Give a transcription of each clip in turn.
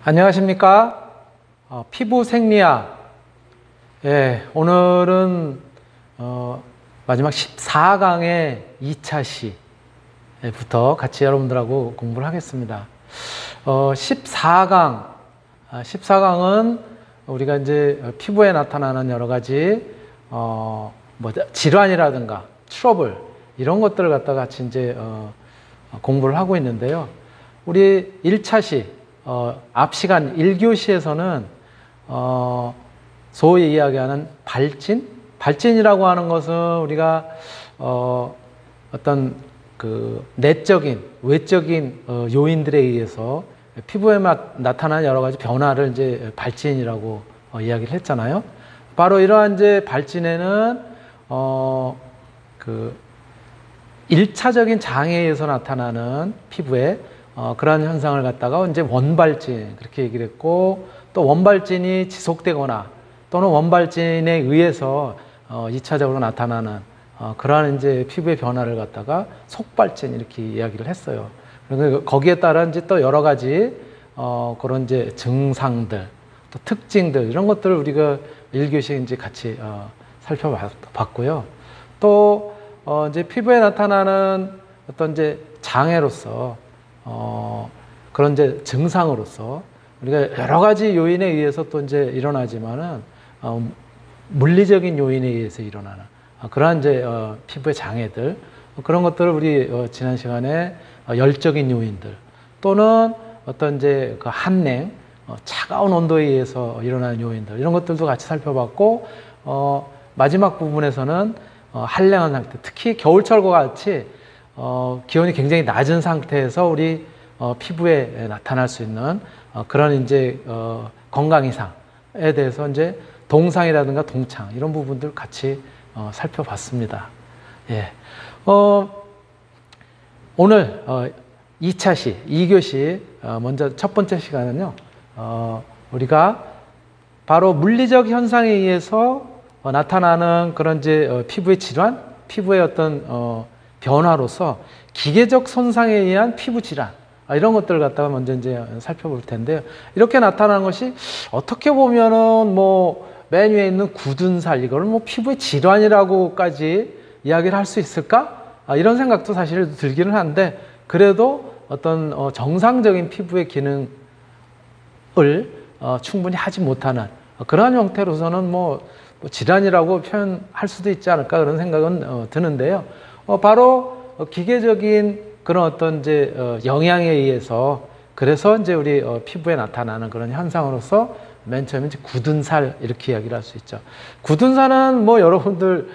안녕하십니까? 피부 생리학. 예, 오늘은 마지막 14강의 2차 시부터 같이 여러분들하고 공부를 하겠습니다. 14강은 우리가 이제 피부에 나타나는 여러 가지 질환이라든가 트러블 이런 것들을 갖다가 같이 이제 공부를 하고 있는데요. 우리 1차 시 앞 시간 1교시에서는 소위 이야기하는 발진이라고 하는 것은 우리가 어떤 그 내적인, 외적인 요인들에 의해서 피부에 나타나는 여러 가지 변화를 이제 발진이라고 이야기를 했잖아요. 바로 이러한 이제 발진에는 그 1차적인 장애에 의해서 나타나는 피부에 그러한 현상을 갖다가 이제 원발진 그렇게 얘기를 했고, 또 원발진이 지속되거나 또는 원발진에 의해서 2차적으로 나타나는 그러한 이제 피부의 변화를 갖다가 속발진 이렇게 이야기를 했어요. 그리고 거기에 따라 이제 또 여러 가지 그런 이제 증상들, 또 특징들 이런 것들을 우리가 1교시에 이제 같이 살펴봤고요. 또 이제 피부에 나타나는 어떤 이제 장애로서 그런 이제 증상으로서 우리가 여러 가지 요인에 의해서 또 이제 일어나지만은 물리적인 요인에 의해서 일어나는 그러한 이제 피부의 장애들, 그런 것들을 우리 지난 시간에 열적인 요인들 또는 어떤 이제 그 한냉, 차가운 온도에 의해서 일어나는 요인들 이런 것들도 같이 살펴봤고, 마지막 부분에서는 한랭한 상태, 특히 겨울철과 같이 기온이 굉장히 낮은 상태에서 우리 피부에 나타날 수 있는 그런 이제 건강 이상에 대해서 이제 동상이라든가 동창 이런 부분들 같이 살펴봤습니다. 예. 오늘 2차 시, 2교시 먼저 첫 번째 시간은요. 우리가 바로 물리적 현상에 의해서 나타나는 그런 이제 피부의 질환, 피부의 어떤 변화로서 기계적 손상에 의한 피부 질환 이런 것들을 갖다가 먼저 이제 살펴볼 텐데요. 이렇게 나타나는 것이 어떻게 보면은 뭐 맨 위에 있는 굳은 살 이거를 뭐 피부의 질환이라고까지 이야기를 할 수 있을까? 이런 생각도 사실 들기는 한데, 그래도 어떤 정상적인 피부의 기능을 충분히 하지 못하는 그러한 형태로서는 뭐 질환이라고 표현할 수도 있지 않을까 그런 생각은 드는데요. 바로 기계적인 그런 어떤 이제 영향에 의해서 그래서 이제 우리 피부에 나타나는 그런 현상으로서 맨 처음에 이제 굳은 살 이렇게 이야기를 할 수 있죠. 굳은 살은 뭐 여러분들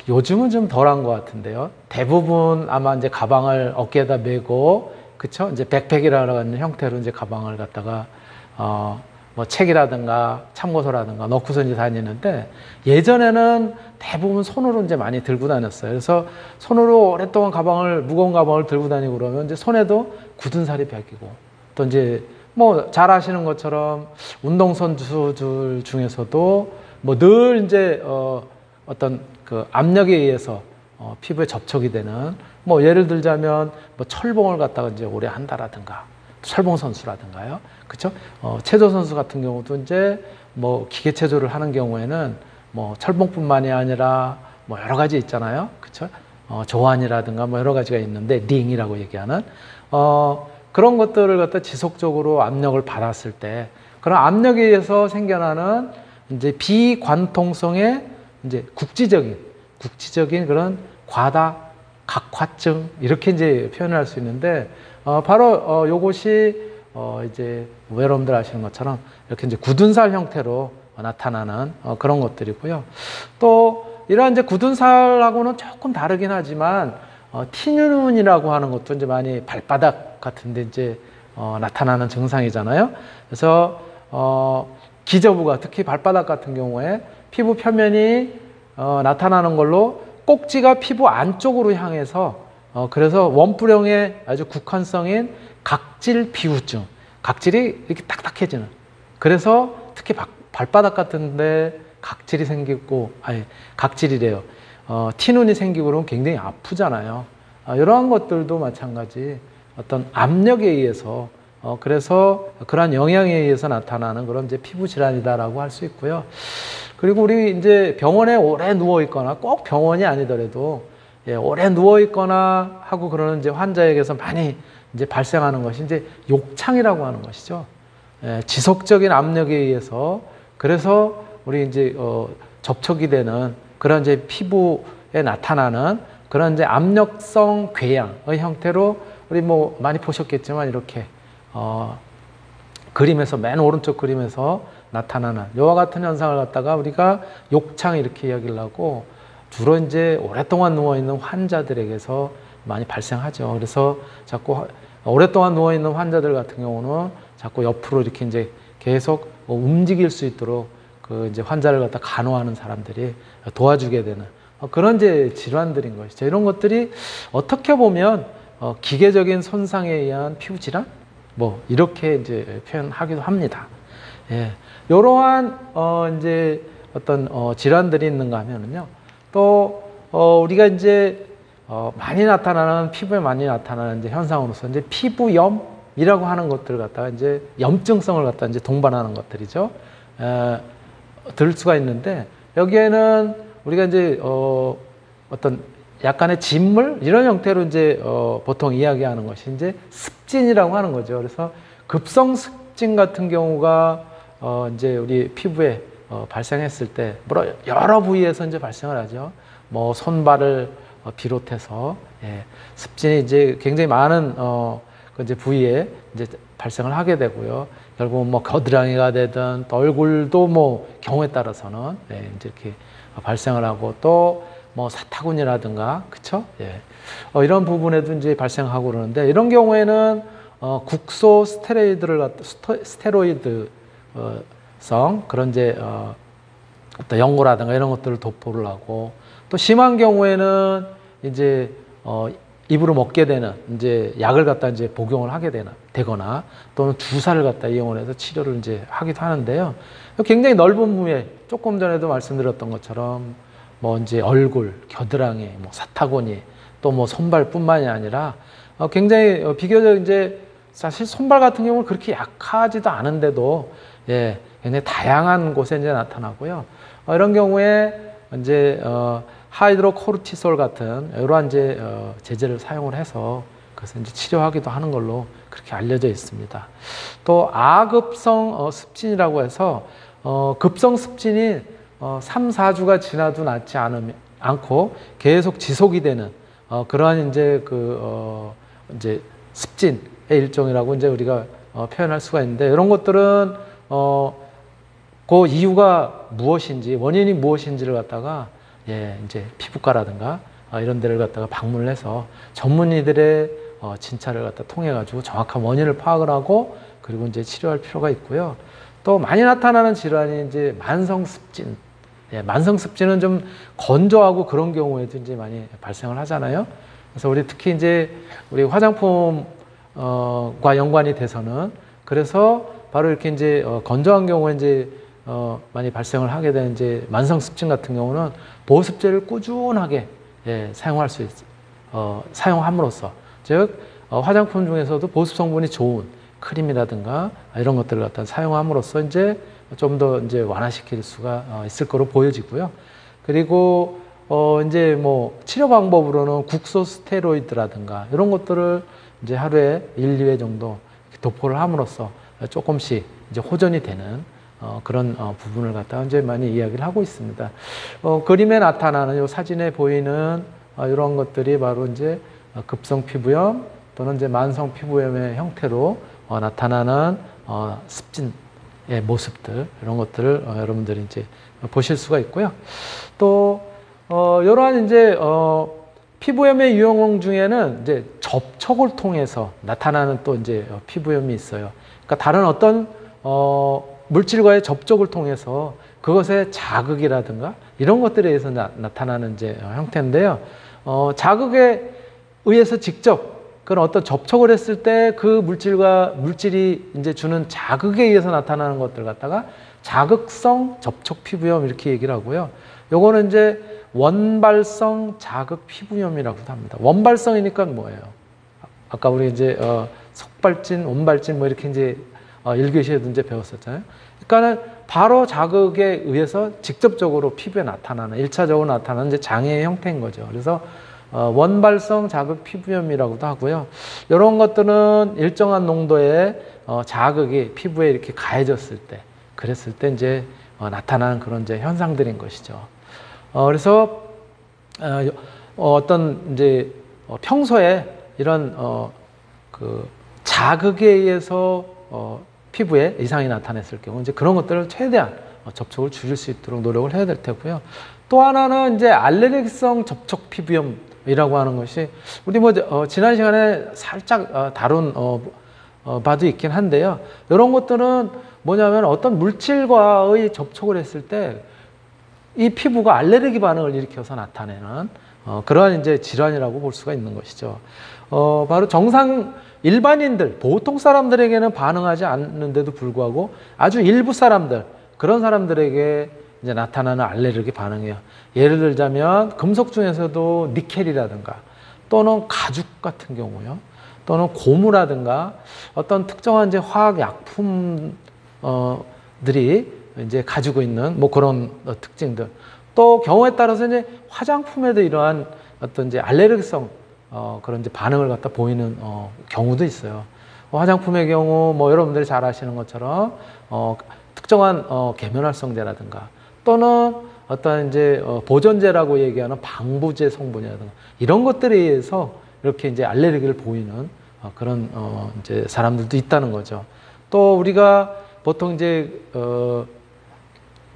요즘은 좀 덜한 것 같은데요. 대부분 아마 이제 가방을 어깨에다 메고, 그쵸? 이제 백팩이라는 형태로 이제 가방을 갖다가 뭐 책이라든가 참고서라든가 넣고서 이제 다니는데, 예전에는 대부분 손으로 이제 많이 들고 다녔어요. 그래서 손으로 오랫동안 무거운 가방을 들고 다니고 그러면 이제 손에도 굳은 살이 배기고, 또 이제 뭐 잘 아시는 것처럼 운동선수들 중에서도 뭐 늘 이제 어떤 그 압력에 의해서 피부에 접촉이 되는, 뭐 예를 들자면 뭐 철봉을 갖다가 이제 오래 한다라든가, 철봉 선수라든가요, 그렇죠? 체조 선수 같은 경우도 이제 뭐 기계 체조를 하는 경우에는 뭐 철봉뿐만이 아니라 뭐 여러 가지 있잖아요, 그렇죠? 조환이라든가 뭐 여러 가지가 있는데, 링이라고 얘기하는 그런 것들을 갖다 지속적으로 압력을 받았을 때, 그런 압력에 의해서 생겨나는 이제 비관통성의 이제 국지적인 그런 과다 각화증 이렇게 이제 표현을 할 수 있는데, 바로 요것이 이제 여러분들 아시는 것처럼 이렇게 이제 굳은 살 형태로 나타나는 그런 것들이고요. 또 이러한 이제 굳은 살하고는 조금 다르긴 하지만 티눈이라고 하는 것도 이제 많이 발바닥 같은데 이제 나타나는 증상이잖아요. 그래서 기저부가 특히 발바닥 같은 경우에 피부 표면이 나타나는 걸로 꼭지가 피부 안쪽으로 향해서 그래서 원뿔형의 아주 국한성인 각질 비후증, 각질이 이렇게 딱딱해지는, 그래서 특히 발바닥 같은데 각질이 생기고, 각질이래요. 티눈이 생기고 그러면 굉장히 아프잖아요. 이러한 것들도 마찬가지 어떤 압력에 의해서 그래서 그러한 영향에 의해서 나타나는 그런 이제 피부 질환이다라고 할 수 있고요. 그리고 우리 이제 병원에 오래 누워 있거나 꼭 병원이 아니더라도 예, 오래 누워 있거나 하고 그러는 이제 환자에게서 많이 이제 발생하는 것이 이제 욕창이라고 하는 것이죠. 예, 지속적인 압력에 의해서 그래서 우리 이제 접촉이 되는 그런 이제 피부에 나타나는 그런 이제 압력성 궤양의 형태로 우리 뭐 많이 보셨겠지만 이렇게 그림에서 맨 오른쪽 그림에서 나타나는 이와 같은 현상을 갖다가 우리가 욕창 이렇게 이야기를 하고 주로 이제 오랫동안 누워 있는 환자들에게서 많이 발생하죠. 그래서 자꾸 오랫동안 누워 있는 환자들 같은 경우는 자꾸 옆으로 이렇게 이제 계속 움직일 수 있도록 그 이제 환자를 갖다 간호하는 사람들이 도와주게 되는 그런 이제 질환들인 것이죠. 이런 것들이 어떻게 보면 기계적인 손상에 의한 피부 질환 뭐 이렇게 이제 표현하기도 합니다. 예, 이러한 이제 어떤 질환들이 있는가 하면은요. 또 우리가 이제 많이 나타나는 피부에 많이 나타나는 이제 현상으로서 이제 피부염이라고 하는 것들을 갖다가 이제 염증성을 갖다 이제 동반하는 것들이죠. 들 수가 있는데 여기에는 우리가 이제 어떤 약간의 진물 이런 형태로 이제 보통 이야기하는 것이 이제 습진이라고 하는 거죠. 그래서 급성 습진 같은 경우가 이제 우리 피부에 발생했을 때 물론 여러 부위에서 이제 발생을 하죠. 뭐 손발을 비롯해서 예, 습진이 이제 굉장히 많은 그 이제 부위에 이제 발생을 하게 되고요. 결국은 뭐 겨드랑이가 되든 또 얼굴도 뭐 경우에 따라서는 예, 이제 이렇게 발생을 하고 또 뭐 사타구니라든가 그쵸? 예. 이런 부분에도 이제 발생하고 그러는데 이런 경우에는 국소 스테로이드성 그런 이제 어떤 연고라든가 이런 것들을 도포를 하고 또 심한 경우에는 이제 입으로 먹게 되는 이제 약을 갖다 이제 복용을 하게 되거나 또는 주사를 갖다 이용을 해서 치료를 이제 하기도 하는데요. 굉장히 넓은 부위에 조금 전에도 말씀드렸던 것처럼 뭐 이제 얼굴, 겨드랑이, 뭐 사타구니, 또 뭐 손발뿐만이 아니라 굉장히 비교적 이제 사실 손발 같은 경우는 그렇게 약하지도 않은데도 예, 굉장히 다양한 곳에 이제 나타나고요. 이런 경우에 이제 하이드로코르티솔 같은 이러한 이제 제제를 사용을 해서 그것을 이제 치료하기도 하는 걸로 그렇게 알려져 있습니다. 또 아급성 습진이라고 해서 급성 습진이 3, 4주가 지나도 낫지 않고 계속 지속이 되는 그러한 이제 이제 습진의 일종이라고 이제 우리가 표현할 수가 있는데 이런 것들은 그 이유가 무엇인지 원인이 무엇인지를 갖다가 예, 이제 피부과라든가 이런 데를 갖다가 방문을 해서 전문의들의 진찰을 갖다 통해 가지고 정확한 원인을 파악을 하고 그리고 이제 치료할 필요가 있고요. 또 많이 나타나는 질환이 이제 만성 습진. 예, 만성 습진은 좀 건조하고 그런 경우에도 이제 많이 발생을 하잖아요. 그래서 우리 특히 이제 우리 화장품과 연관이 돼서는 그래서 바로 이렇게 이제 건조한 경우에 이제 많이 발생을 하게 되는 이제 만성 습진 같은 경우는 보습제를 꾸준하게 예, 사용할 수 사용함으로써 즉 화장품 중에서도 보습 성분이 좋은 크림이라든가 이런 것들을 갖다 사용함으로써 이제 좀 더 이제 완화시킬 수가 있을 거로 보여지고요. 그리고 이제 뭐 치료 방법으로는 국소 스테로이드라든가 이런 것들을 이제 하루에 1, 2회 정도 도포를 함으로써 조금씩 이제 호전이 되는 그런 부분을 갖다가 이제 많이 이야기를 하고 있습니다. 그림에 나타나는 이 사진에 보이는 이런 것들이 바로 이제 급성 피부염 또는 이제 만성 피부염의 형태로 나타나는 습진의 모습들 이런 것들을 여러분들이 이제 보실 수가 있고요. 또 이러한 이제 피부염의 유형 중에는 이제 접촉을 통해서 나타나는 또 이제 피부염이 있어요. 그러니까 다른 어떤 물질과의 접촉을 통해서 그것의 자극이라든가 이런 것들에 의해서 나타나는 이제 형태인데요. 자극에 의해서 직접 그런 어떤 접촉을 했을 때 그 물질이 이제 주는 자극에 의해서 나타나는 것들 갖다가 자극성 접촉 피부염 이렇게 얘기를 하고요. 요거는 이제 원발성 자극 피부염이라고도 합니다. 원발성이니까 뭐예요? 아까 우리 이제 속발진, 온발진 뭐 이렇게 이제 1교시에도 이제 배웠었잖아요. 그러니까는 바로 자극에 의해서 직접적으로 피부에 나타나는 1차적으로 나타나는 이제 장애의 형태인 거죠. 그래서 원발성 자극 피부염이라고도 하고요. 이런 것들은 일정한 농도의 자극이 피부에 이렇게 가해졌을 때, 그랬을 때 이제 나타나는 그런 이제 현상들인 것이죠. 그래서 어떤 이제 평소에 이런 그 자극에 의해서 피부에 이상이 나타났을 경우 이제 그런 것들을 최대한 접촉을 줄일 수 있도록 노력을 해야 될 테고요. 또 하나는 이제 알레르기성 접촉 피부염이라고 하는 것이 우리 뭐 지난 시간에 살짝 다룬 바도 있긴 한데요. 이런 것들은 뭐냐면 어떤 물질과의 접촉을 했을 때 이 피부가 알레르기 반응을 일으켜서 나타내는 그러한 이제 질환이라고 볼 수가 있는 것이죠. 바로 정상 일반인들, 보통 사람들에게는 반응하지 않는데도 불구하고 아주 일부 사람들, 그런 사람들에게 이제 나타나는 알레르기 반응이에요. 예를 들자면 금속 중에서도 니켈이라든가 또는 가죽 같은 경우요. 또는 고무라든가 어떤 특정한 이제 화학 약품들이 이제 가지고 있는 뭐 그런 특징들. 또 경우에 따라서 이제 화장품에도 이러한 어떤 이제 알레르기성 그런 이제 반응을 갖다 보이는 경우도 있어요. 화장품의 경우 뭐 여러분들이 잘 아시는 것처럼 특정한 계면활성제라든가 또는 어떤 이제 보존제라고 얘기하는 방부제 성분이라든가 이런 것들에 의해서 이렇게 이제 알레르기를 보이는 그런 이제 사람들도 있다는 거죠. 또 우리가 보통 이제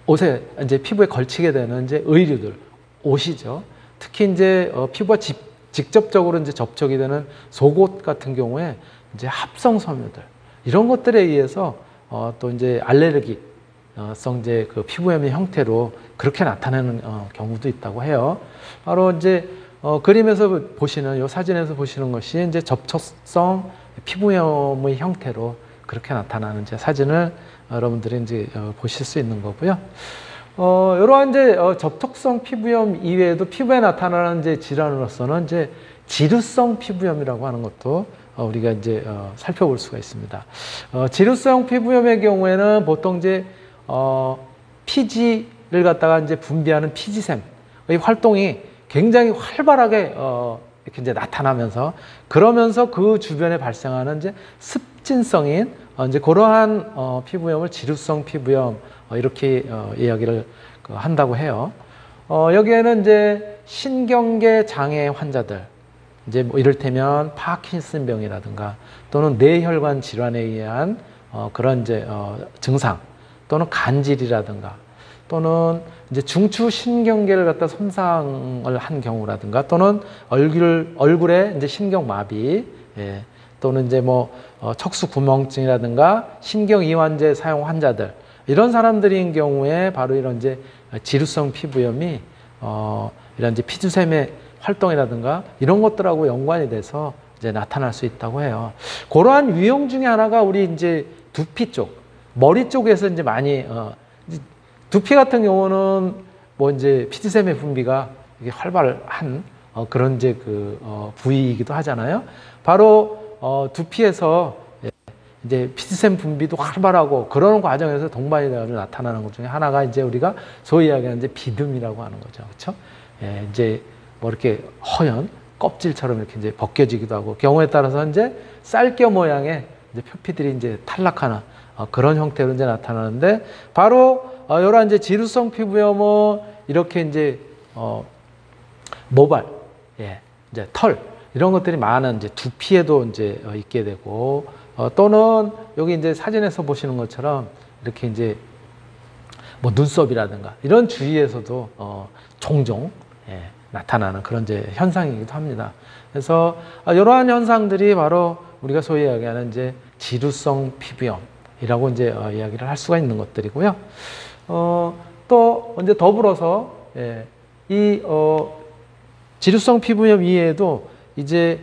옷에 이제 피부에 걸치게 되는 이제 의류들, 옷이죠. 특히 이제 피부와 직접적으로 이제 접촉이 되는 속옷 같은 경우에 이제 합성 섬유들 이런 것들에 의해서 또 이제 알레르기성 이제 그 피부염의 형태로 그렇게 나타나는 경우도 있다고 해요. 바로 이제 그림에서 보시는 이 사진에서 보시는 것이 이제 접촉성 피부염의 형태로 그렇게 나타나는 이제 사진을 여러분들이 이제 보실 수 있는 거고요. 이러한 이제 접촉성 피부염 이외에도 피부에 나타나는 이제 질환으로서는 이제 지루성 피부염이라고 하는 것도 우리가 이제 살펴볼 수가 있습니다. 지루성 피부염의 경우에는 보통 이제 피지를 갖다가 이제 분비하는 피지샘의 활동이 굉장히 활발하게 이렇게 이제 나타나면서 그러면서 그 주변에 발생하는 이제 습진성인 이제 그러한 피부염을 지루성 피부염 이렇게 이야기를 한다고 해요. 여기에는 이제 신경계 장애 환자들, 이제 뭐 이를테면 파킨슨병이라든가 또는 뇌혈관 질환에 의한 그런 이제 증상 또는 간질이라든가 또는 이제 중추 신경계를 갖다 손상을 한 경우라든가 또는 얼굴에 이제 신경마비, 예, 또는 이제 뭐 척수 구멍증이라든가 신경이완제 사용 환자들 이런 사람들인 경우에 바로 이런 이제 지루성 피부염이 이런 이제 피주샘의 활동이라든가 이런 것들하고 연관이 돼서 이제 나타날 수 있다고 해요. 그러한 유형 중에 하나가 우리 이제 두피 쪽, 머리 쪽에서 이제 많이 두피 같은 경우는 뭐 이제 피지샘의 분비가 이게 활발한 그런 이제 그 부위이기도 하잖아요. 바로 두피에서 이제 피지샘 분비도 활발하고 그러는 과정에서 동반이 되어 나타나는 것 중에 하나가 이제 우리가 소위 이야기하는 이제 비듬이라고 하는 거죠. 그렇죠? 예, 이제 뭐 이렇게 허연 껍질처럼 이렇게 이제 벗겨지기도 하고 경우에 따라서 이제 쌀겨 모양의 이제 표피들이 이제 탈락하는 그런 형태로 이제 나타나는데 바로 이러한 이제 지루성 피부염은 이렇게 이제 모발, 예, 이제 털 이런 것들이 많은 이제 두피에도 이제 있게 되고 또는 여기 이제 사진에서 보시는 것처럼 이렇게 이제 뭐 눈썹이라든가 이런 주위에서도 종종 예, 나타나는 그런 이제 현상이기도 합니다. 그래서 이러한 현상들이 바로 우리가 소위 이야기하는 이제 지루성 피부염이라고 이제 이야기를 할 수가 있는 것들이고요. 또 이제 더불어서 예, 이 지루성 피부염 이외에도 이제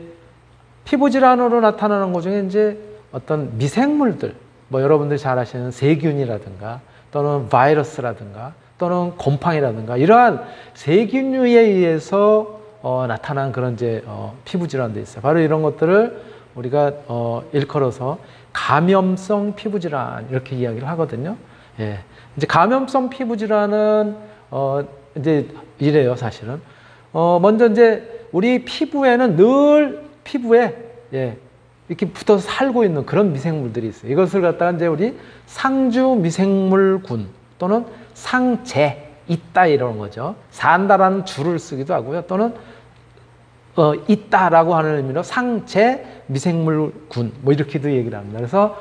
피부 질환으로 나타나는 것 중에 이제 어떤 미생물들, 뭐 여러분들이 잘 아시는 세균이라든가 또는 바이러스라든가 또는 곰팡이라든가 이러한 세균류에 의해서 나타난 그런 이제 피부 질환도 있어요. 바로 이런 것들을 우리가 일컬어서 감염성 피부질환 이렇게 이야기를 하거든요. 예. 이제 감염성 피부질환은 이제 이래요, 사실은. 먼저 이제 우리 피부에는 늘 피부에 예, 이렇게 붙어서 살고 있는 그런 미생물들이 있어요. 이것을 갖다가 이제 우리 상주 미생물군 또는 상재 있다 이런 거죠. 산다라는 주를 쓰기도 하고요. 또는 있다라고 하는 의미로 상재 미생물군 뭐 이렇게도 얘기를 합니다. 그래서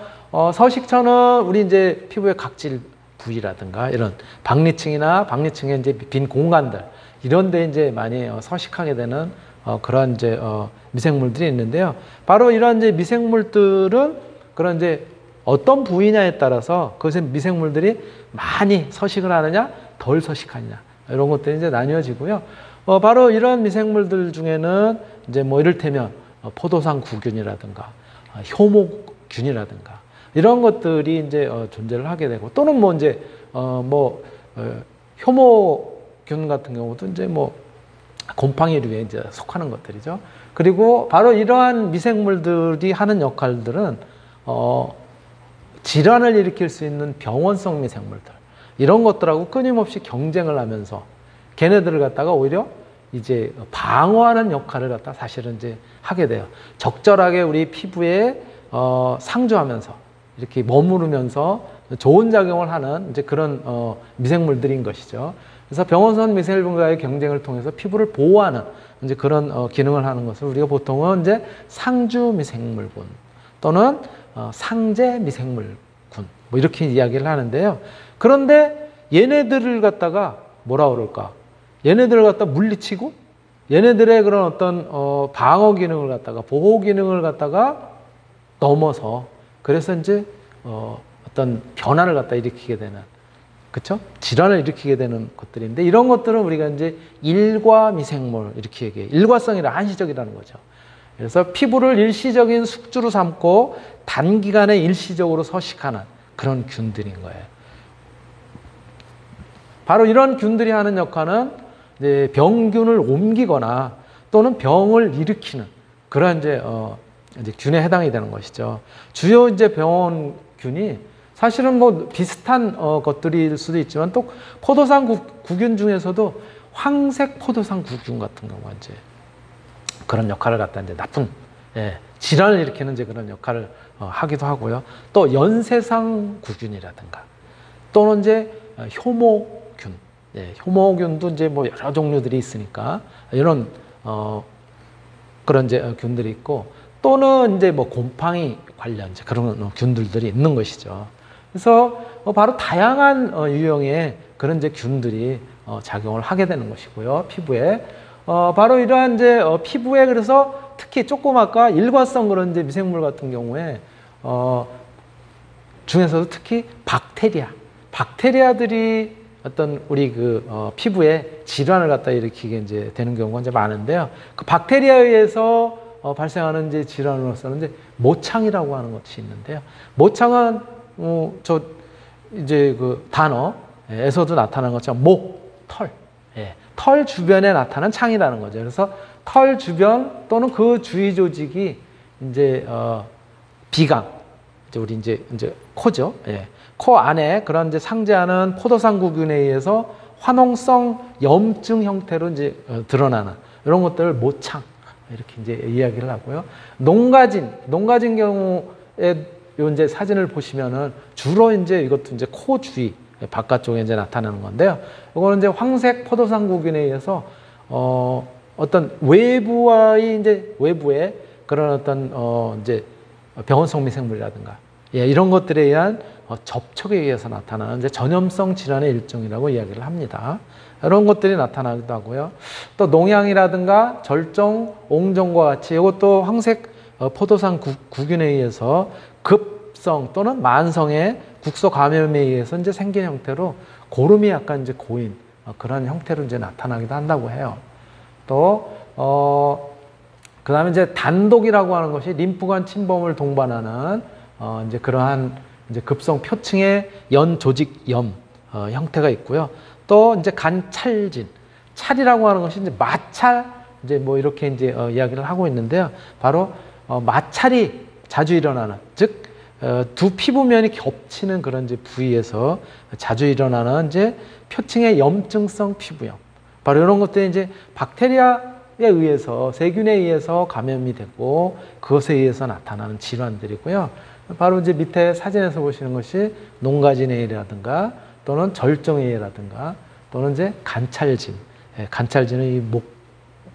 서식처는 우리 이제 피부의 각질 부위라든가 이런 박리층의 이제 빈 공간들 이런 데 이제 많이 서식하게 되는 그런 이제 미생물들이 있는데요. 바로 이런 이제 미생물들은 그런 이제 어떤 부위냐에 따라서 그것의 미생물들이 많이 서식을 하느냐, 덜 서식하느냐 이런 것들이 이제 나뉘어지고요. 바로 이런 미생물들 중에는 이제 뭐 이를테면 포도상 구균이라든가 효모균이라든가 이런 것들이 이제 존재를 하게 되고 또는 뭐 이제 효모균 같은 경우도 이제 뭐 곰팡이류에 이제 속하는 것들이죠. 그리고 바로 이러한 미생물들이 하는 역할들은 질환을 일으킬 수 있는 병원성 미생물들 이런 것들하고 끊임없이 경쟁을 하면서 걔네들을 갖다가 오히려 이제 방어하는 역할을 갖다 사실은 이제 하게 돼요. 적절하게 우리 피부에 상주하면서 이렇게 머무르면서 좋은 작용을 하는 이제 그런 미생물들인 것이죠. 그래서 병원성 미생물과의 경쟁을 통해서 피부를 보호하는 이제 그런 기능을 하는 것을 우리가 보통은 이제 상주 미생물군 또는 상재 미생물군 뭐 이렇게 이야기를 하는데요. 그런데 얘네들을 갖다가 뭐라 그럴까? 얘네들을 갖다 물리치고 얘네들의 그런 어떤 방어 기능을 갖다가 보호 기능을 갖다가 넘어서 그래서 이제 어떤 변화를 갖다 일으키게 되는 그렇죠? 질환을 일으키게 되는 것들인데 이런 것들은 우리가 이제 일과 미생물 이렇게 얘기해요. 일과성이라 한시적이라는 거죠. 그래서 피부를 일시적인 숙주로 삼고 단기간에 일시적으로 서식하는 그런 균들인 거예요. 바로 이런 균들이 하는 역할은 이제 병균을 옮기거나 또는 병을 일으키는 그런 이제 균에 해당이 되는 것이죠. 주요 이제 병원균이 사실은 뭐 비슷한 것들일 수도 있지만 또 포도상 구균 중에서도 황색 포도상 구균 같은 경우가 이제 그런 역할을 갖다 이제 나쁜 질환을 일으키는 이제 그런 역할을 하기도 하고요. 또 연세상 구균이라든가 또는 이제 효모균, 효모균도 이제 뭐 여러 종류들이 있으니까 이런 그런 이제 균들이 있고 또는 이제 뭐 곰팡이 관련 이제 그런 균들이 있는 것이죠. 그래서 바로 다양한 유형의 그런 이제 균들이 작용을 하게 되는 것이고요. 피부에 바로 이러한 이제 피부에 그래서 특히 조금 아까 일과성 그런 이제 미생물 같은 경우에 중에서도 특히 박테리아들이 어떤 우리 그 피부에 질환을 갖다 일으키게 이제 되는 경우가 이제 많은데요. 그 박테리아에 의해서 발생하는 이제 질환으로서는 이제 모창이라고 하는 것이 있는데요. 모창은 저 이제 그 단어에서도 나타나는 것처럼 털 주변에 나타난 창이라는 거죠. 그래서 털 주변 또는 그 주위 조직이 이제 비강, 이제 우리 이제 코죠. 코 안에 그런 이제 상재하는 포도상구균에 의해서 화농성 염증 형태로 이제 드러나는 이런 것들을 모창 이렇게 이제 이야기를 하고요. 농가진 경우에 요 이제 사진을 보시면은 주로 이제 이것도 이제 코 주위 바깥쪽에 이제 나타나는 건데요. 이거는 이제 황색 포도상구균에 의해서 어떤 외부의 그런 어떤 이제 병원성 미생물이라든가 이런 것들에 의한 접촉에 의해서 나타나는 이제 전염성 질환의 일종이라고 이야기를 합니다. 이런 것들이 나타나기도 하고요. 또 농양이라든가 절정, 옹정과 같이 이것도 황색 포도상 구균에 의해서 급성 또는 만성의 국소 감염에 의해서 이제 생긴 형태로 고름이 약간 이제 고인 그런 형태로 이제 나타나기도 한다고 해요. 또 그다음에 이제 단독이라고 하는 것이 림프관 침범을 동반하는 이제 그러한 이제 급성 표층의 연조직염 형태가 있고요. 또 이제 간찰진, 찰이라고 하는 것이 이제 마찰 이제 뭐 이렇게 이제 이야기를 하고 있는데요. 바로 마찰이 자주 일어나는, 즉 두 피부면이 겹치는 그런 이제 부위에서 자주 일어나는 이제 표층의 염증성 피부염. 바로 이런 것들이 이제 박테리아에 의해서, 세균에 의해서 감염이 되고 그것에 의해서 나타나는 질환들이고요. 바로 이제 밑에 사진에서 보시는 것이 농가진해라든가 또는 절정해라든가 또는 이제 관찰진. 관찰진은 이 목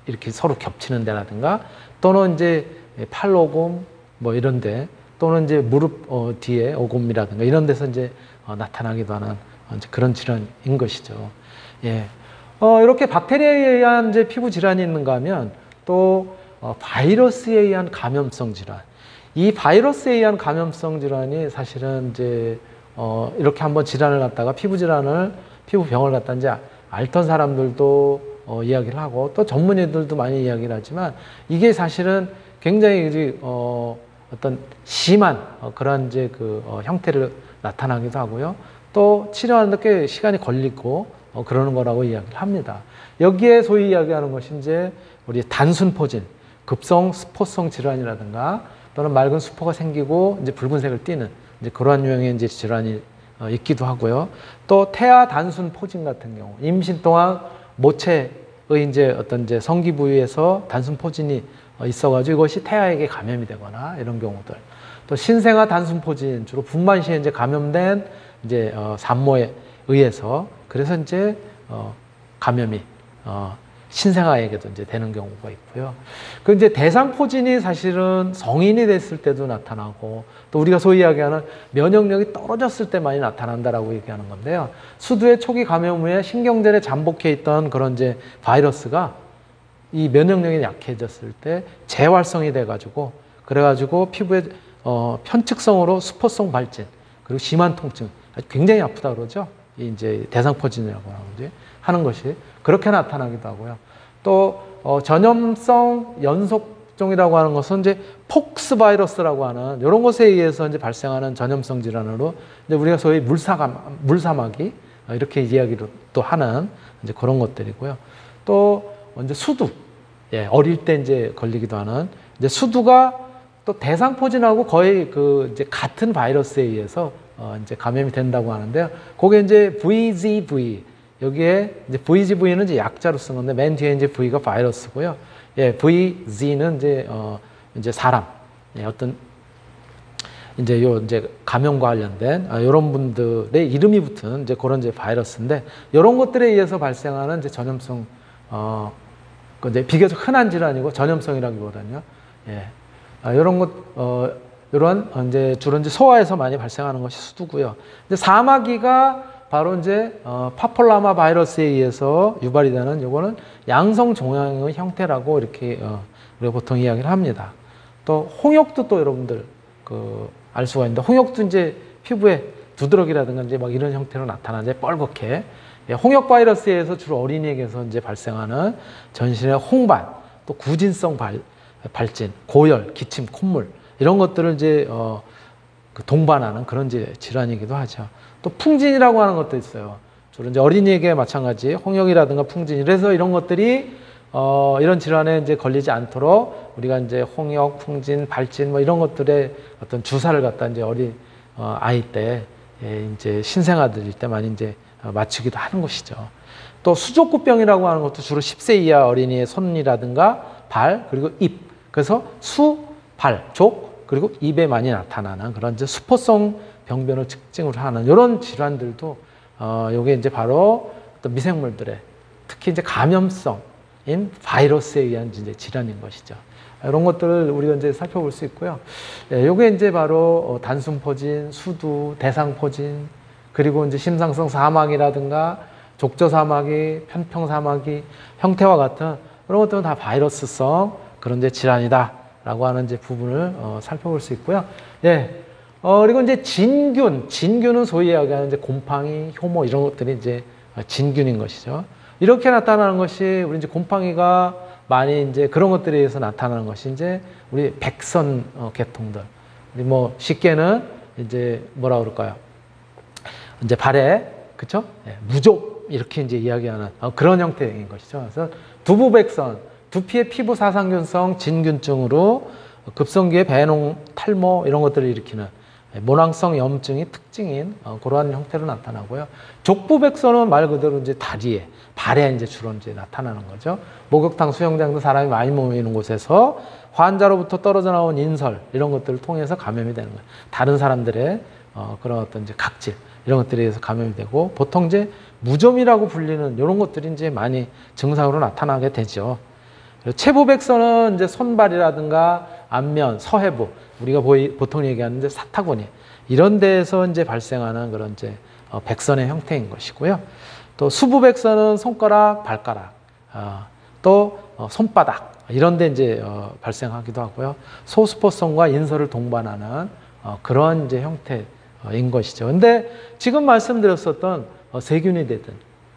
이렇게 서로 겹치는 데라든가 또는 이제 팔오금 뭐 이런 데 또는 이제 무릎 뒤에 오금이라든가 이런 데서 이제 나타나기도 하는 이제 그런 질환인 것이죠. 예. 이렇게 박테리아에 의한 이제 피부 질환이 있는가 하면 또 바이러스에 의한 감염성 질환. 이 바이러스에 의한 감염성 질환이 사실은 이제 이렇게 한번 질환을 갖다가 피부병을 갖다 이제 앓던 사람들도 이야기를 하고 또 전문의들도 많이 이야기를 하지만 이게 사실은 굉장히 어떤 심한 그런 이제 형태를 나타나기도 하고요. 또 치료하는 데 꽤 시간이 걸리고 그러는 거라고 이야기를 합니다. 여기에 소위 이야기하는 것이 이제 우리 단순포진, 급성 스포성 질환이라든가 또는 맑은 수포가 생기고 이제 붉은색을 띠는 이제 그러한 유형의 이제 질환이 있기도 하고요. 또 태아 단순 포진 같은 경우, 임신 동안 모체의 이제 어떤 이제 성기 부위에서 단순 포진이 있어가지고 이것이 태아에게 감염이 되거나 이런 경우들. 또 신생아 단순 포진, 주로 분만 시에 이제 감염된 이제 산모에 의해서 그래서 이제 감염이 신생아에게도 이제 되는 경우가 있고요. 그 이제 대상 포진이 사실은 성인이 됐을 때도 나타나고 또 우리가 소위 이야기하는 면역력이 떨어졌을 때 많이 나타난다라고 얘기하는 건데요. 수두의 초기 감염 후에 신경절에 잠복해 있던 그런 이제 바이러스가 이 면역력이 약해졌을 때 재활성이 돼가지고 그래가지고 피부에 편측성으로 수포성 발진 그리고 심한 통증 굉장히 아프다 그러죠. 이제 대상포진이라고 하는 것이 그렇게 나타나기도 하고요. 또 전염성 연속종이라고 하는 것은 이제 폭스 바이러스라고 하는 이런 것에 의해서 이제 발생하는 전염성 질환으로 이제 우리가 소위 물사마귀 이렇게 이야기를 또 하는 이제 그런 것들이고요. 또 이제 수두, 어릴 때 이제 걸리기도 하는 이제 수두가 또 대상포진하고 거의 이제 같은 바이러스에 의해서 이제 감염이 된다고 하는데요. 그게 이제 VZV. 여기에 이제 VZV는 이제 약자로 쓴 건데 맨 뒤에 이제 V가 바이러스고요. VZ는 이제 사람. 어떤 이제 감염과 관련된 이런 분들의 이름이 붙은 이제 그런 이제 바이러스인데 이런 것들에 의해서 발생하는 이제 전염성 이제 비교적 흔한 질환이고 전염성이라기보다는요. 이런 것 이런 이제 주로 이제 소아에서 많이 발생하는 것이 수두고요. 이제 사마귀가 바로 이제 파폴라마 바이러스에 의해서 유발이 되는 요거는 양성 종양의 형태라고 이렇게 우리가 보통 이야기를 합니다. 또 홍역도 또 여러분들 알 수가 있는데 홍역도 이제 피부에 두드러기라든가 이제 막 이런 형태로 나타나죠. 뻘겋게. 홍역 바이러스에 의해서 주로 어린이에게서 이제 발생하는 전신의 홍반, 또 구진성 발진, 고열, 기침, 콧물 이런 것들을 이제 동반하는 그런 이제 질환이기도 하죠. 또 풍진이라고 하는 것도 있어요. 주로 이제 어린이에게 마찬가지 홍역이라든가 풍진. 그래서 이런 것들이 이런 질환에 이제 걸리지 않도록 우리가 이제 홍역, 풍진, 발진 뭐 이런 것들의 어떤 주사를 갖다 이제 아이 때 이제 신생아들일 때 많이 이제 맞추기도 하는 것이죠. 또 수족구병이라고 하는 것도 주로 10세 이하 어린이의 손이라든가 발 그리고 입. 그래서 수, 발, 족 그리고 입에 많이 나타나는 그런 이제 수포성 병변을 특징으로 하는 이런 질환들도 요게 이제 바로 어떤 미생물들의 특히 이제 감염성인 바이러스에 의한 이제 질환인 것이죠. 이런 것들을 우리가 이제 살펴볼 수 있고요. 요게 이제 바로 단순포진, 수두, 대상포진 그리고 이제 심상성 사마귀라든가 족저사마귀, 편평사마귀 형태와 같은 그런 것들은 다 바이러스성 그런 이제 질환이다라고 하는 이제 부분을 살펴볼 수 있고요. 그리고 이제 진균은 소위 이야기하는 이제 곰팡이, 효모 이런 것들이 이제 진균인 것이죠. 이렇게 나타나는 것이 우리 이제 곰팡이가 많이 이제 그런 것들에 의해서 나타나는 것이 이제 우리 백선 계통들. 우리 뭐 쉽게는 이제 뭐라 그럴까요? 이제 발에 그쵸? 무족 이렇게 이제 이야기하는 그런 형태인 것이죠. 그래서 두부백선, 두피의 피부 사상균성 진균증으로 급성기의 배농, 탈모 이런 것들을 일으키는 모낭성 염증이 특징인 그러한 형태로 나타나고요. 족부백선은 말 그대로 이제 다리에, 발에 이제 주로 이제 나타나는 거죠. 목욕탕, 수영장도 사람이 많이 모이는 곳에서 환자로부터 떨어져 나온 인설 이런 것들을 통해서 감염이 되는 거예요. 다른 사람들의 그런 어떤 이제 각질 이런 것들에 의해서 감염이 되고 보통 이제 무좀이라고 불리는 이런 것들이 이제 많이 증상으로 나타나게 되죠. 체부백선은 이제 손발이라든가 안면, 서해부 우리가 보통 얘기하는 이제 사타구니 이런 데에서 이제 발생하는 그런 이제 백선의 형태인 것이고요. 또 수부백선은 손가락, 발가락, 또 손바닥 이런 데 이제 발생하기도 하고요. 소수포성과 인설을 동반하는 그런 이제 형태인 것이죠. 근데 지금 말씀드렸었던 세균이 되든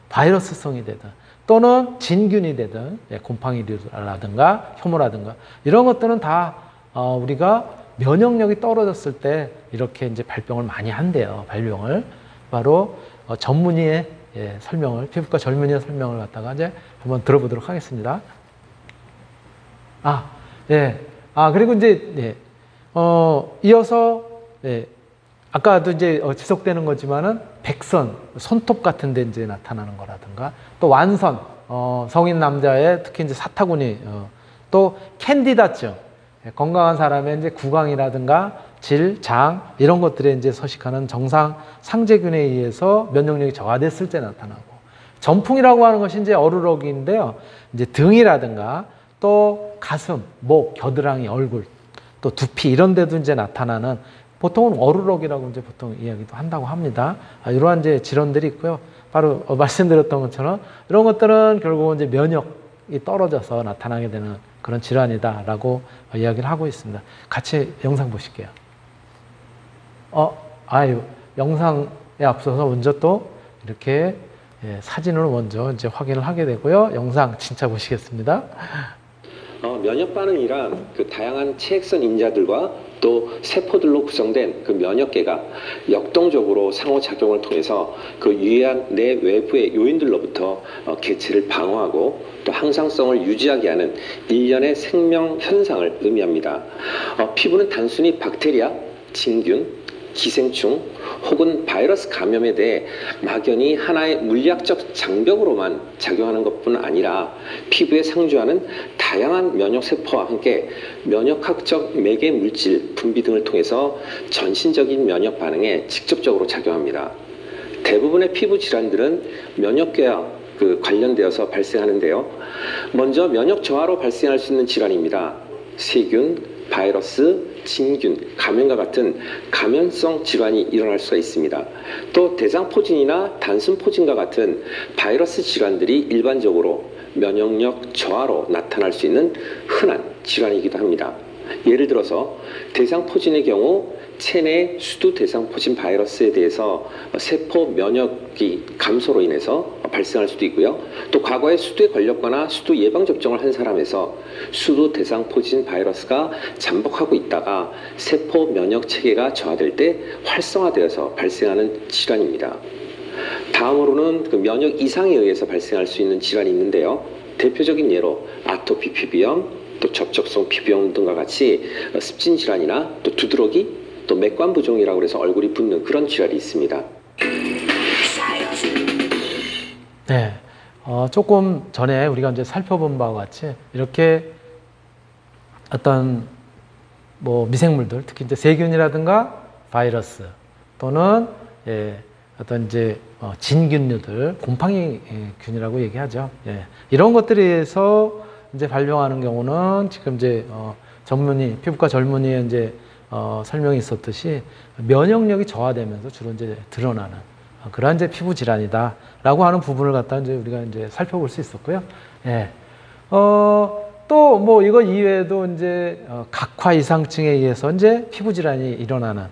바이러스성이 되든 또는 진균이 되든 곰팡이라든가 혐오라든가 이런 것들은 다 우리가 면역력이 떨어졌을 때 이렇게 이제 발병을 많이 한대요. 발병을 바로 전문의의 설명을 피부과 전문의의 설명을 갖다가 이제 한번 들어보도록 하겠습니다. 그리고 이제 이어서 아까도 이제 지속되는 거지만은 백선, 손톱 같은 데 이제 나타나는 거라든가 또 완선, 성인 남자의 특히 이제 사타구니, 또 캔디다증, 건강한 사람의 이제 구강이라든가 질, 장 이런 것들에 이제 서식하는 정상 상재균에 의해서 면역력이 저하됐을 때 나타나고 전풍이라고 하는 것이 이제 어루러기인데요. 이제 등이라든가 또 가슴, 목, 겨드랑이, 얼굴, 또 두피 이런 데도 이제 나타나는 보통은 어루러기라고 이제 보통 이야기도 한다고 합니다. 이러한 이제 질환들이 있고요. 바로 말씀드렸던 것처럼 이런 것들은 결국은 이제 면역이 떨어져서 나타나게 되는 그런 질환이다라고 이야기를 하고 있습니다. 같이 영상 보실게요. 영상에 앞서서 먼저 또 이렇게 사진으로 먼저 이제 확인을 하게 되고요. 영상 진짜 보시겠습니다. 면역 반응이란 그 다양한 체액선 인자들과 또 세포들로 구성된 그 면역계가 역동적으로 상호작용을 통해서 그 유해한 내 외부의 요인들로부터 개체를 방어하고 또 항상성을 유지하게 하는 일련의 생명 현상을 의미합니다. 피부는 단순히 박테리아, 진균, 기생충 혹은 바이러스 감염에 대해 막연히 하나의 물리학적 장벽으로만 작용하는 것뿐 아니라 피부에 상주하는 다양한 면역세포와 함께 면역학적 매개 물질 분비 등을 통해서 전신적인 면역 반응에 직접적으로 작용합니다. 대부분의 피부 질환들은 면역계와 관련되어서 발생하는데요. 먼저 면역 저하로 발생할 수 있는 질환입니다. 세균, 바이러스, 진균, 감염과 같은 감염성 질환이 일어날 수가 있습니다. 또 대장포진이나 단순포진과 같은 바이러스 질환들이 일반적으로 면역력 저하로 나타날 수 있는 흔한 질환이기도 합니다. 예를 들어서 대장포진의 경우 체내 수두 대상포진 바이러스에 대해서 세포 면역이 감소로 인해서 발생할 수도 있고요. 또 과거에 수두에 걸렸거나 수두 예방 접종을 한 사람에서 수두 대상포진 바이러스가 잠복하고 있다가 세포 면역 체계가 저하될 때 활성화되어서 발생하는 질환입니다. 다음으로는 그 면역 이상에 의해서 발생할 수 있는 질환이 있는데요. 대표적인 예로 아토피 피부염, 또 접촉성 피부염 등과 같이 습진 질환이나 또 두드러기, 또 맥관부종이라고 해서 얼굴이 붓는 그런 질환이 있습니다. 네, 조금 전에 우리가 이제 살펴본 바와 같이 이렇게 어떤 미생물들, 특히 이제 세균이라든가 바이러스 또는 어떤 이제 진균류들, 곰팡이균이라고 얘기하죠. 이런 것들에 의해서 이제 발병하는 경우는 지금 이제 피부과 전문의의 이제 설명이 있었듯이 면역력이 저하되면서 주로 이제 드러나는 그러한 이제 피부 질환이다라고 하는 부분을 갖다 이제 우리가 이제 살펴볼 수 있었고요. 또 이거 이외에도 이제 각화 이상증에 의해서 이제 피부 질환이 일어나는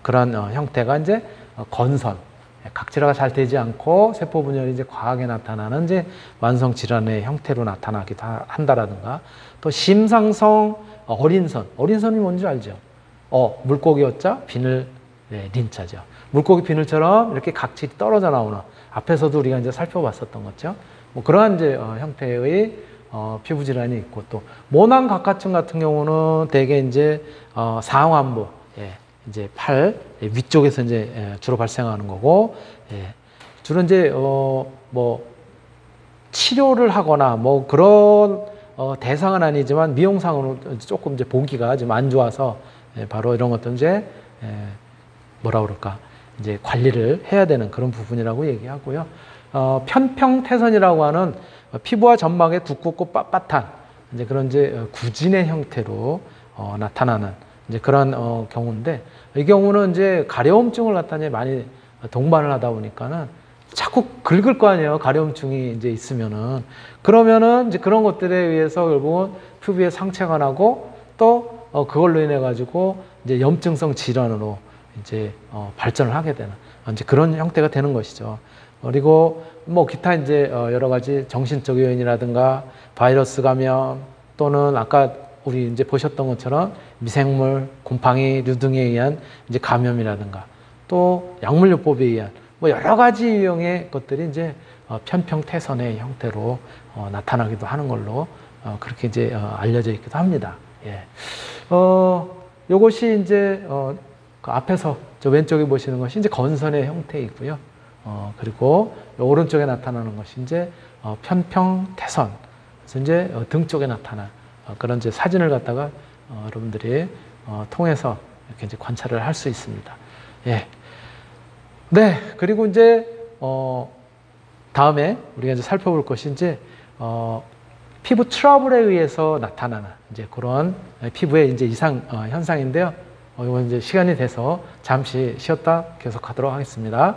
그런 형태가 이제 건선, 각질화가 잘 되지 않고 세포 분열이 이제 과하게 나타나는 이제 만성 질환의 형태로 나타나기도 한다라든가 또 심상성 어린선이 뭔지 알죠? 물고기 어자, 비늘, 린자죠. 물고기 비늘처럼 이렇게 각질이 떨어져 나오는 앞에서도 우리가 이제 살펴봤었던 거죠. 그러한 이제 형태의 피부 질환이 있고 또 모낭각화증 같은 경우는 대개 이제 상완부, 예, 이제 팔 위쪽에서 이제 주로 발생하는 거고, 예, 주로 이제 뭐 치료를 하거나 뭐 그런 대상은 아니지만 미용상으로 조금 이제 보기가 좀 안 좋아서 바로 이런 것도 이제 뭐라 그럴까 이제 관리를 해야 되는 그런 부분이라고 얘기하고요. 편평태선이라고 하는 피부와 점막의 두껍고 빳빳한 이제 그런 이제 구진의 형태로 나타나는 이제 그런 경우인데, 이 경우는 이제 가려움증을 갖다 많이 동반을 하다 보니까는 자꾸 긁을 거 아니에요. 가려움증이 이제 있으면은. 그러면은 이제 그런 것들에 의해서 결국은 피부에 상처가 나고 또 그걸로 인해 가지고 이제 염증성 질환으로 이제 발전을 하게 되는 이제 그런 형태가 되는 것이죠. 그리고 뭐 기타 이제 여러 가지 정신적 요인이라든가 바이러스 감염 또는 아까 우리 이제 보셨던 것처럼 미생물, 곰팡이류 등에 의한 이제 감염이라든가 또 약물요법에 의한 뭐 여러 가지 유형의 것들이 이제 편평태선의 형태로 나타나기도 하는 걸로 그렇게 이제 알려져 있기도 합니다. 예. 요것이 이제 그 앞에서 저 왼쪽에 보시는 것이 이제 건선의 형태이고요. 그리고 오른쪽에 나타나는 것이 이제 편평태선. 그래서 이제 등 쪽에 나타난 그런 이제 사진을 갖다가 여러분들이 통해서 이렇게 이제 관찰을 할 수 있습니다. 예. 네. 그리고 이제 다음에 우리가 이제 살펴볼 것이 이제 피부 트러블에 의해서 나타나는 이제 그런 피부의 이제 이상 현상인데요. 이건 이제 시간이 돼서 잠시 쉬었다 계속하도록 하겠습니다.